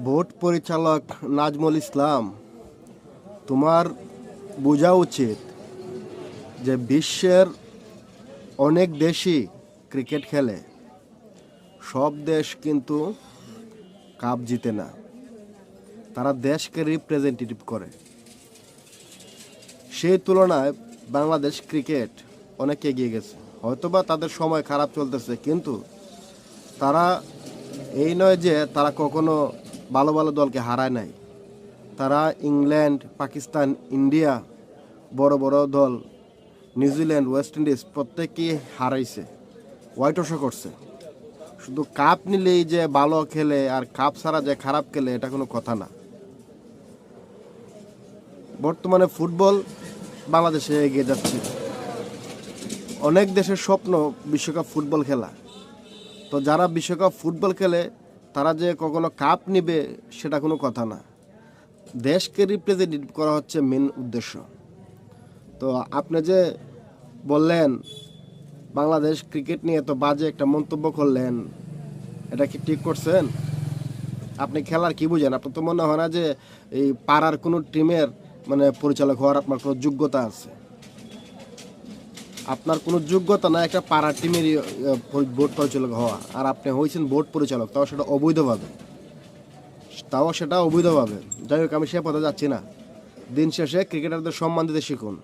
Board পরিচালক নাজমুল ইসলাম, তোমার বোঝা উচিত যে বিশ্বের অনেক দেশই ক্রিকেট খেলে, সব দেশ কিন্তু কাপ জিতে না, তারা দেশকে রিপ্রেজেন্টেটিভ করে। সেই তুলনায় বাংলাদেশ ক্রিকেট অনেক এগিয়ে গেছে। হয়তোবা তাদের সময় খারাপ চলতেছে, কিন্তু তারা এই নয় যে তারা কখনো ভালো ভালো দলকে হারায় নাই। তারা ইংল্যান্ড, পাকিস্তান, ইন্ডিয়া, বড় বড় দল, নিউজিল্যান্ড, ওয়েস্ট ইন্ডিজ প্রত্যেককেই হারাইছে, হোয়াইট ওয়াশও করছে। শুধু কাপ নিলেই যে ভালো খেলে আর কাপ ছাড়া যে খারাপ খেলে, এটা কোনো কথা না। বর্তমানে ফুটবল বাংলাদেশে এগিয়ে যাচ্ছে। অনেক দেশের স্বপ্ন বিশ্বকাপ ফুটবল খেলা। তো যারা বিশ্বকাপ ফুটবল খেলে তারা যে কখনো কাপ নিবে সেটা কোনো কথা না। দেশকে রিপ্রেজেন্টেটিভ করা হচ্ছে মেন উদ্দেশ্য। তো আপনি যে বললেন বাংলাদেশ ক্রিকেট নিয়ে এত বাজে একটা মন্তব্য করলেন, এটা কি ঠিক করছেন? আপনি খেলার কি বুঝেন? আপনার তো মনে হয় না যে এই পাড়ার কোনো টিমের পরিচালক হওয়ার আপনার কোনো যোগ্যতা আছে। আপনার কোনো যোগ্যতা না একটা পাড়ার টিমেরই বোর্ড পরিচালক হওয়া, আর আপনি হয়েছেন বোর্ড পরিচালক, তাও সেটা অবৈধভাবে। যাই হোক, আমি সে পথে যাচ্ছি না। দিন শেষে ক্রিকেটারদের সম্মান দিতে শিখুন।